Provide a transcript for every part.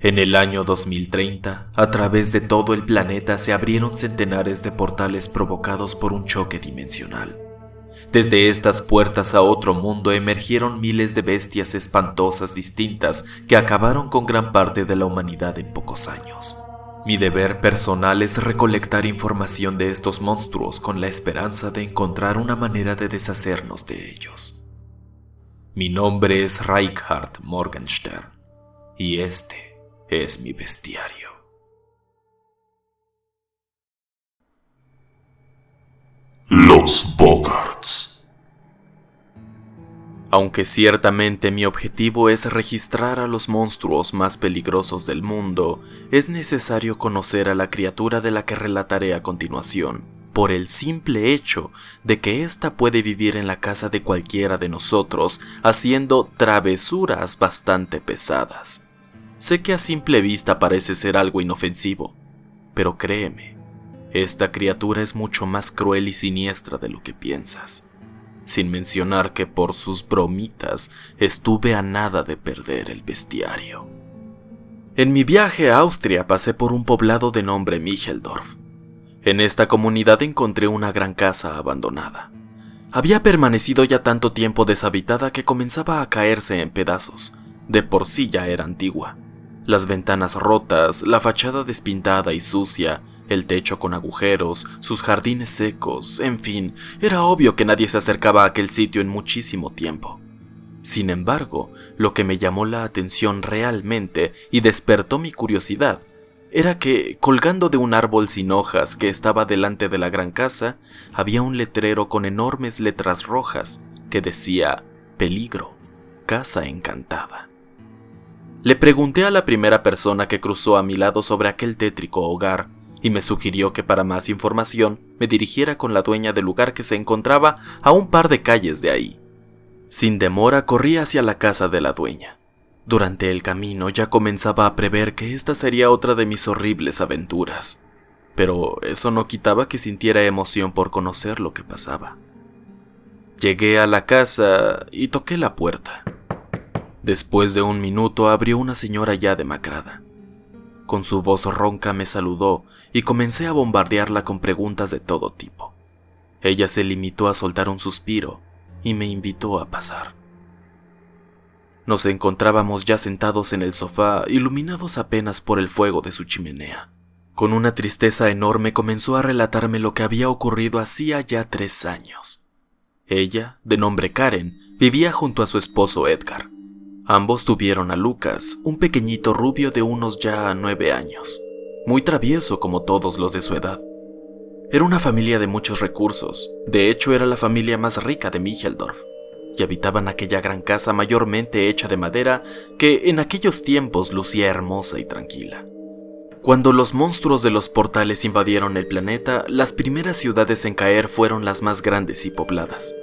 En el año 2030, a través de todo el planeta se abrieron centenares de portales provocados por un choque dimensional. Desde estas puertas a otro mundo emergieron miles de bestias espantosas distintas que acabaron con gran parte de la humanidad en pocos años. Mi deber personal es recolectar información de estos monstruos con la esperanza de encontrar una manera de deshacernos de ellos. Mi nombre es Reinhard Morgenstern y este es mi bestiario. Los Bogarts. Aunque ciertamente mi objetivo es registrar a los monstruos más peligrosos del mundo, es necesario conocer a la criatura de la que relataré a continuación, por el simple hecho de que ésta puede vivir en la casa de cualquiera de nosotros, haciendo travesuras bastante pesadas. Sé que a simple vista parece ser algo inofensivo, pero créeme, esta criatura es mucho más cruel y siniestra de lo que piensas. Sin mencionar que por sus bromitas estuve a nada de perder el bestiario. En mi viaje a Austria pasé por un poblado de nombre Micheldorf. En esta comunidad encontré una gran casa abandonada. Había permanecido ya tanto tiempo deshabitada que comenzaba a caerse en pedazos. De por sí ya era antigua. Las ventanas rotas, la fachada despintada y sucia, el techo con agujeros, sus jardines secos, en fin, era obvio que nadie se acercaba a aquel sitio en muchísimo tiempo. Sin embargo, lo que me llamó la atención realmente y despertó mi curiosidad era que, colgando de un árbol sin hojas que estaba delante de la gran casa, había un letrero con enormes letras rojas que decía «Peligro, casa encantada». Le pregunté a la primera persona que cruzó a mi lado sobre aquel tétrico hogar, y me sugirió que para más información me dirigiera con la dueña del lugar que se encontraba a un par de calles de ahí. Sin demora corrí hacia la casa de la dueña. Durante el camino ya comenzaba a prever que esta sería otra de mis horribles aventuras, pero eso no quitaba que sintiera emoción por conocer lo que pasaba. Llegué a la casa y toqué la puerta. Después de un minuto abrió una señora ya demacrada. Con su voz ronca me saludó y comencé a bombardearla con preguntas de todo tipo. Ella se limitó a soltar un suspiro y me invitó a pasar. Nos encontrábamos ya sentados en el sofá, iluminados apenas por el fuego de su chimenea. Con una tristeza enorme comenzó a relatarme lo que había ocurrido hacía ya 3 años. Ella, de nombre Karen, vivía junto a su esposo Edgar. Ambos tuvieron a Lucas, un pequeñito rubio de unos ya 9 años, muy travieso como todos los de su edad. Era una familia de muchos recursos, de hecho era la familia más rica de Micheldorf, y habitaban aquella gran casa mayormente hecha de madera que en aquellos tiempos lucía hermosa y tranquila. Cuando los monstruos de los portales invadieron el planeta, las primeras ciudades en caer fueron las más grandes y pobladas.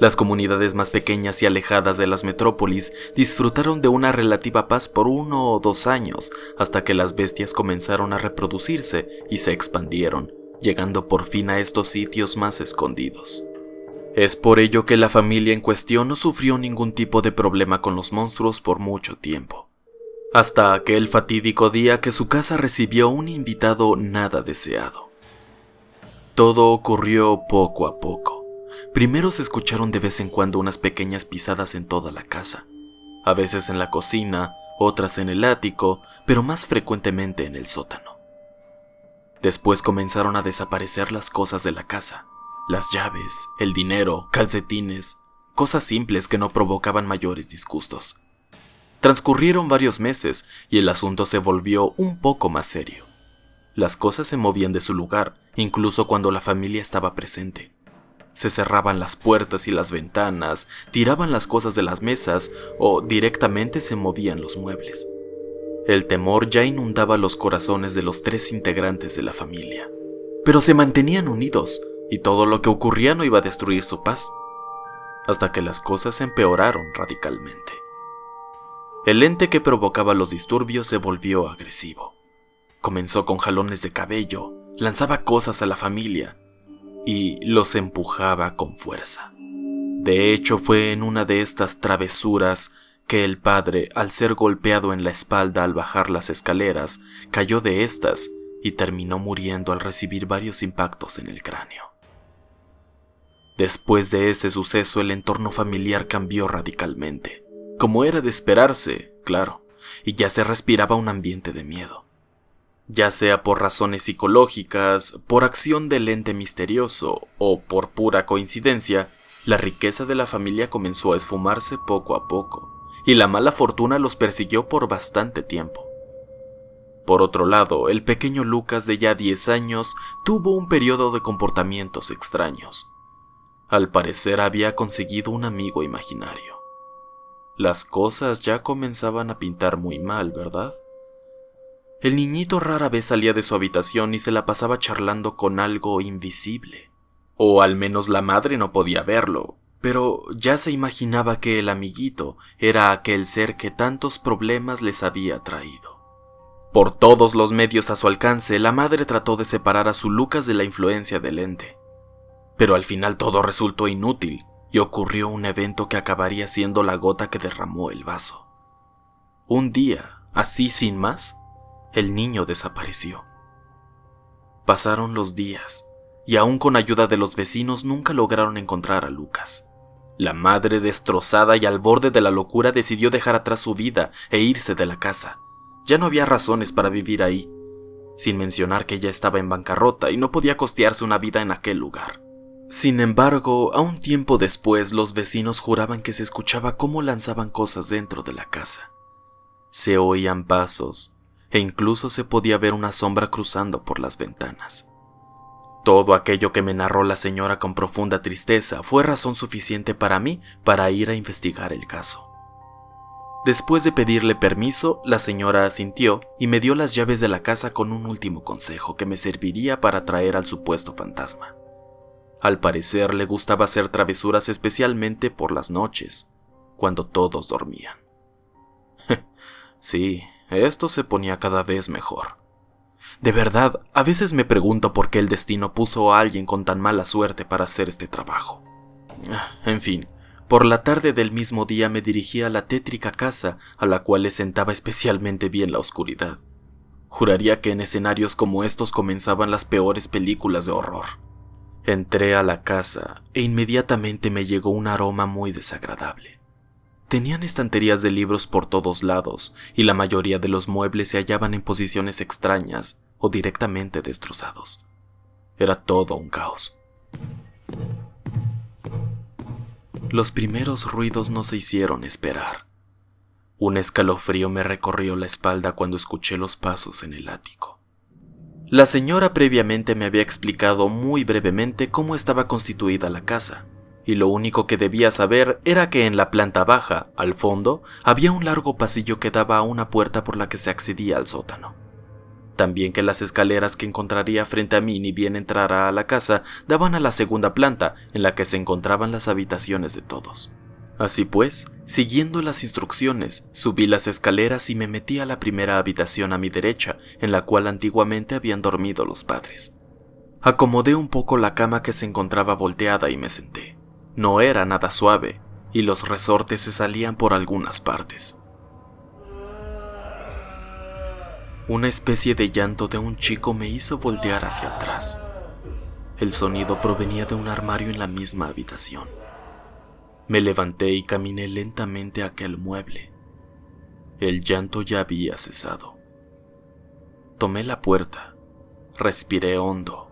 Las comunidades más pequeñas y alejadas de las metrópolis disfrutaron de una relativa paz por 1 o 2 años, hasta que las bestias comenzaron a reproducirse y se expandieron, llegando por fin a estos sitios más escondidos. Es por ello que la familia en cuestión no sufrió ningún tipo de problema con los monstruos por mucho tiempo. Hasta aquel fatídico día que su casa recibió un invitado nada deseado. Todo ocurrió poco a poco. Primero se escucharon de vez en cuando unas pequeñas pisadas en toda la casa, a veces en la cocina, otras en el ático, pero más frecuentemente en el sótano. Después comenzaron a desaparecer las cosas de la casa, las llaves, el dinero, calcetines, cosas simples que no provocaban mayores disgustos. Transcurrieron varios meses y el asunto se volvió un poco más serio. Las cosas se movían de su lugar, incluso cuando la familia estaba presente. Se cerraban las puertas y las ventanas, tiraban las cosas de las mesas o directamente se movían los muebles. El temor ya inundaba los corazones de los 3 integrantes de la familia. Pero se mantenían unidos y todo lo que ocurría no iba a destruir su paz, hasta que las cosas empeoraron radicalmente. El ente que provocaba los disturbios se volvió agresivo. Comenzó con jalones de cabello, lanzaba cosas a la familia y los empujaba con fuerza. De hecho, fue en una de estas travesuras que el padre, al ser golpeado en la espalda al bajar las escaleras, cayó de estas y terminó muriendo al recibir varios impactos en el cráneo. Después de ese suceso, el entorno familiar cambió radicalmente, como era de esperarse, claro, y ya se respiraba un ambiente de miedo. Ya sea por razones psicológicas, por acción del ente misterioso o por pura coincidencia, la riqueza de la familia comenzó a esfumarse poco a poco, y la mala fortuna los persiguió por bastante tiempo. Por otro lado, el pequeño Lucas de ya 10 años tuvo un periodo de comportamientos extraños. Al parecer había conseguido un amigo imaginario. Las cosas ya comenzaban a pintar muy mal, ¿verdad? El niñito rara vez salía de su habitación y se la pasaba charlando con algo invisible. O al menos la madre no podía verlo, pero ya se imaginaba que el amiguito era aquel ser que tantos problemas les había traído. Por todos los medios a su alcance, la madre trató de separar a su Lucas de la influencia del ente. Pero al final todo resultó inútil y ocurrió un evento que acabaría siendo la gota que derramó el vaso. Un día, así sin más, el niño desapareció. Pasaron los días y aún con ayuda de los vecinos nunca lograron encontrar a Lucas. La madre, destrozada y al borde de la locura, decidió dejar atrás su vida e irse de la casa. Ya no había razones para vivir ahí, sin mencionar que ella estaba en bancarrota y no podía costearse una vida en aquel lugar. Sin embargo, a un tiempo después, los vecinos juraban que se escuchaba cómo lanzaban cosas dentro de la casa. Se oían pasos e incluso se podía ver una sombra cruzando por las ventanas. Todo aquello que me narró la señora con profunda tristeza fue razón suficiente para mí para ir a investigar el caso. Después de pedirle permiso, la señora asintió y me dio las llaves de la casa con un último consejo que me serviría para atraer al supuesto fantasma. Al parecer le gustaba hacer travesuras especialmente por las noches, cuando todos dormían. Sí, esto se ponía cada vez mejor. De verdad, a veces me pregunto por qué el destino puso a alguien con tan mala suerte para hacer este trabajo. En fin, por la tarde del mismo día me dirigí a la tétrica casa a la cual le sentaba especialmente bien la oscuridad. Juraría que en escenarios como estos comenzaban las peores películas de horror. Entré a la casa e inmediatamente me llegó un aroma muy desagradable. Tenían estanterías de libros por todos lados y la mayoría de los muebles se hallaban en posiciones extrañas o directamente destrozados. Era todo un caos. Los primeros ruidos no se hicieron esperar. Un escalofrío me recorrió la espalda cuando escuché los pasos en el ático. La señora previamente me había explicado muy brevemente cómo estaba constituida la casa, y lo único que debía saber era que en la planta baja, al fondo, había un largo pasillo que daba a una puerta por la que se accedía al sótano. También que las escaleras que encontraría frente a mí ni bien entrara a la casa daban a la segunda planta, en la que se encontraban las habitaciones de todos. Así pues, siguiendo las instrucciones, subí las escaleras y me metí a la primera habitación a mi derecha, en la cual antiguamente habían dormido los padres. Acomodé un poco la cama que se encontraba volteada y me senté. No era nada suave, y los resortes se salían por algunas partes. Una especie de llanto de un chico me hizo voltear hacia atrás. El sonido provenía de un armario en la misma habitación. Me levanté y caminé lentamente a aquel mueble. El llanto ya había cesado. Tomé la puerta, respiré hondo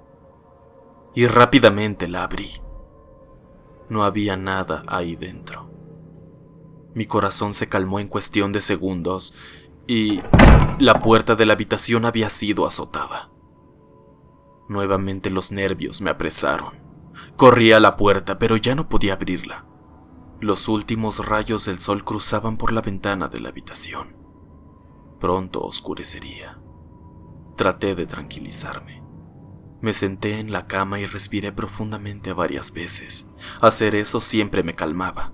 y rápidamente la abrí. No había nada ahí dentro. Mi corazón se calmó en cuestión de segundos y la puerta de la habitación había sido azotada. Nuevamente los nervios me apresaron. Corrí a la puerta, pero ya no podía abrirla. Los últimos rayos del sol cruzaban por la ventana de la habitación. Pronto oscurecería. Traté de tranquilizarme. Me senté en la cama y respiré profundamente varias veces. Hacer eso siempre me calmaba.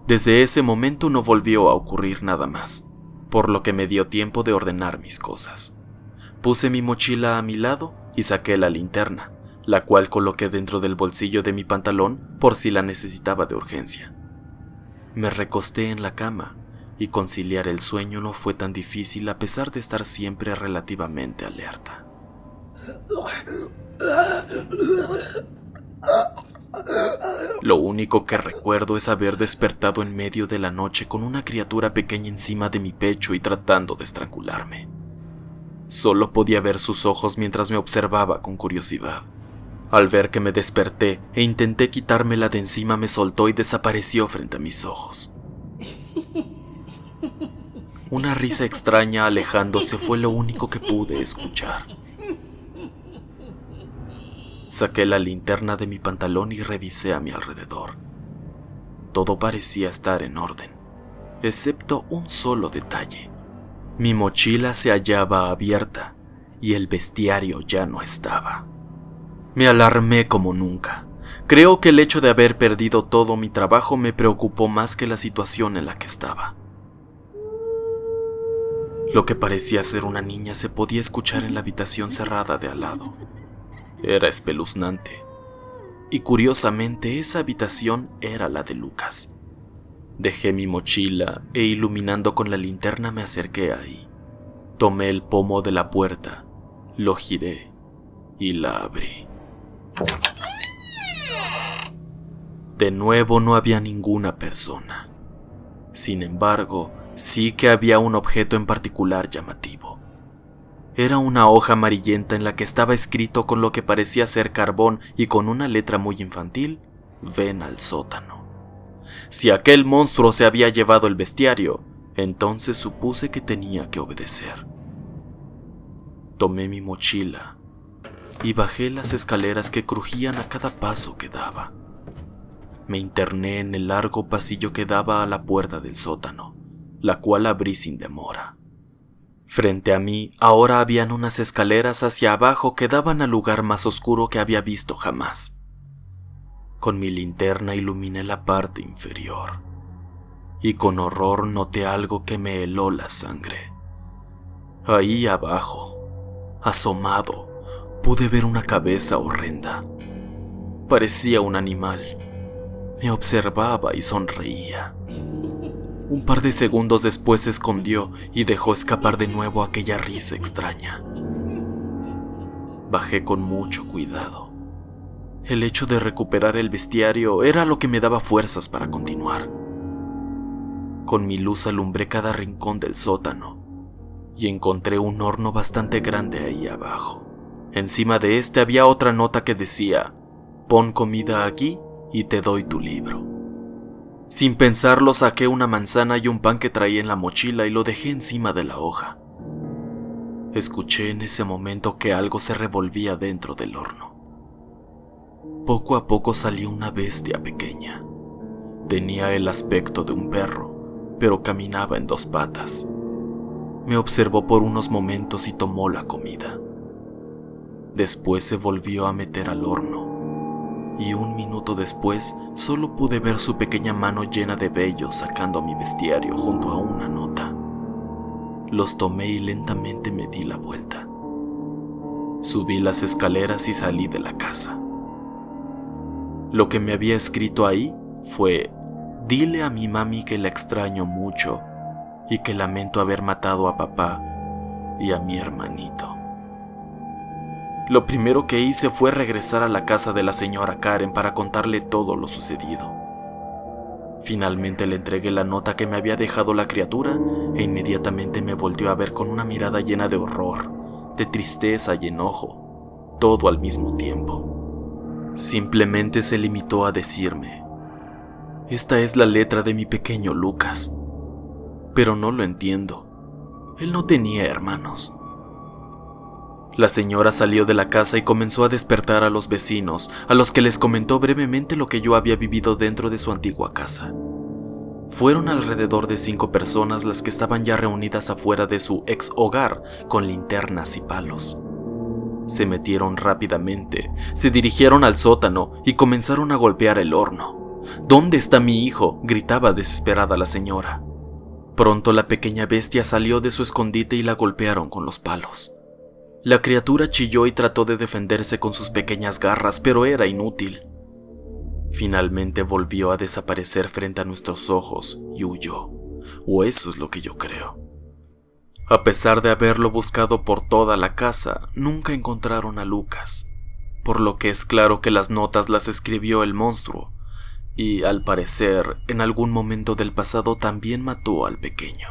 Desde ese momento no volvió a ocurrir nada más, por lo que me dio tiempo de ordenar mis cosas. Puse mi mochila a mi lado y saqué la linterna, la cual coloqué dentro del bolsillo de mi pantalón por si la necesitaba de urgencia. Me recosté en la cama y conciliar el sueño no fue tan difícil a pesar de estar siempre relativamente alerta. Lo único que recuerdo es haber despertado en medio de la noche con una criatura pequeña encima de mi pecho y tratando de estrangularme. Solo podía ver sus ojos mientras me observaba con curiosidad. Al ver que me desperté e intenté quitármela de encima, me soltó y desapareció frente a mis ojos. Una risa extraña alejándose fue lo único que pude escuchar. Saqué la linterna de mi pantalón y revisé a mi alrededor. Todo parecía estar en orden, excepto un solo detalle. Mi mochila se hallaba abierta y el bestiario ya no estaba. Me alarmé como nunca. Creo que el hecho de haber perdido todo mi trabajo me preocupó más que la situación en la que estaba. Lo que parecía ser una niña se podía escuchar en la habitación cerrada de al lado. Era espeluznante. Y curiosamente esa habitación era la de Lucas. Dejé mi mochila e iluminando con la linterna me acerqué ahí. Tomé el pomo de la puerta, lo giré y la abrí. De nuevo no había ninguna persona. Sin embargo, sí que había un objeto en particular llamativo. Era una hoja amarillenta en la que estaba escrito con lo que parecía ser carbón y con una letra muy infantil: ven al sótano. Si aquel monstruo se había llevado el bestiario, entonces supuse que tenía que obedecer. Tomé mi mochila y bajé las escaleras que crujían a cada paso que daba. Me interné en el largo pasillo que daba a la puerta del sótano, la cual abrí sin demora. Frente a mí ahora habían unas escaleras hacia abajo que daban al lugar más oscuro que había visto jamás. Con mi linterna iluminé la parte inferior y con horror noté algo que me heló la sangre. Ahí abajo, asomado, pude ver una cabeza horrenda. Parecía un animal. Me observaba y sonreía. Un par de segundos después se escondió y dejó escapar de nuevo aquella risa extraña. Bajé con mucho cuidado. El hecho de recuperar el bestiario era lo que me daba fuerzas para continuar. Con mi luz alumbré cada rincón del sótano y encontré un horno bastante grande ahí abajo. Encima de este había otra nota que decía: pon comida aquí y te doy tu libro. Sin pensarlo saqué una manzana y un pan que traía en la mochila y lo dejé encima de la hoja. Escuché en ese momento que algo se revolvía dentro del horno. Poco a poco salió una bestia pequeña. Tenía el aspecto de un perro, pero caminaba en dos patas. Me observó por unos momentos y tomó la comida. Después se volvió a meter al horno, y un minuto después solo pude ver su pequeña mano llena de vellos sacando mi bestiario junto a una nota. Los tomé y lentamente me di la vuelta. Subí las escaleras y salí de la casa. Lo que me había escrito ahí fue: dile a mi mami que la extraño mucho y que lamento haber matado a papá y a mi hermanito. Lo primero que hice fue regresar a la casa de la señora Karen para contarle todo lo sucedido. Finalmente le entregué la nota que me había dejado la criatura e inmediatamente me volteó a ver con una mirada llena de horror, de tristeza y enojo, todo al mismo tiempo. Simplemente se limitó a decirme: esta es la letra de mi pequeño Lucas. Pero no lo entiendo. Él no tenía hermanos. La señora salió de la casa y comenzó a despertar a los vecinos, a los que les comentó brevemente lo que yo había vivido dentro de su antigua casa. Fueron alrededor de 5 personas las que estaban ya reunidas afuera de su ex hogar con linternas y palos. Se metieron rápidamente, se dirigieron al sótano y comenzaron a golpear el horno. ¿Dónde está mi hijo?, gritaba desesperada la señora. Pronto la pequeña bestia salió de su escondite y la golpearon con los palos. La criatura chilló y trató de defenderse con sus pequeñas garras, pero era inútil. finalmente volvió a desaparecer frente a nuestros ojos y huyó, o eso es lo que yo creo. A pesar de haberlo buscado por toda la casa, nunca encontraron a Lucas, por lo que es claro que las notas las escribió el monstruo, y al parecer, en algún momento del pasado también mató al pequeño.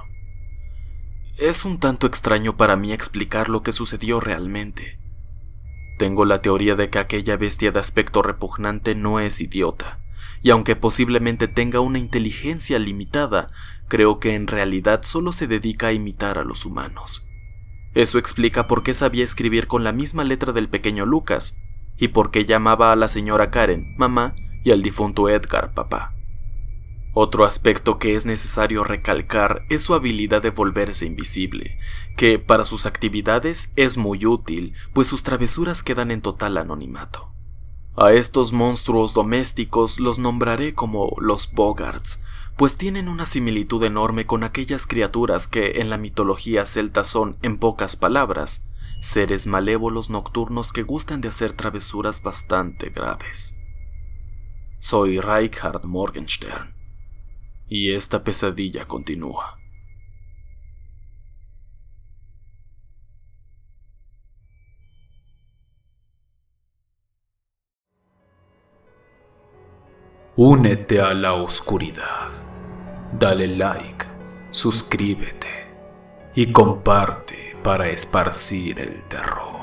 Es un tanto extraño para mí explicar lo que sucedió realmente. Tengo la teoría de que aquella bestia de aspecto repugnante no es idiota, y aunque posiblemente tenga una inteligencia limitada, creo que en realidad solo se dedica a imitar a los humanos. Eso explica por qué sabía escribir con la misma letra del pequeño Lucas, y por qué llamaba a la señora Karen mamá y al difunto Edgar papá. Otro aspecto que es necesario recalcar es su habilidad de volverse invisible, que para sus actividades es muy útil, pues sus travesuras quedan en total anonimato. A estos monstruos domésticos los nombraré como los Boggarts, pues tienen una similitud enorme con aquellas criaturas que en la mitología celta son, en pocas palabras, seres malévolos nocturnos que gustan de hacer travesuras bastante graves. Soy Reinhard Morgenstern, y esta pesadilla continúa. Únete a la oscuridad. Dale like, suscríbete y comparte para esparcir el terror.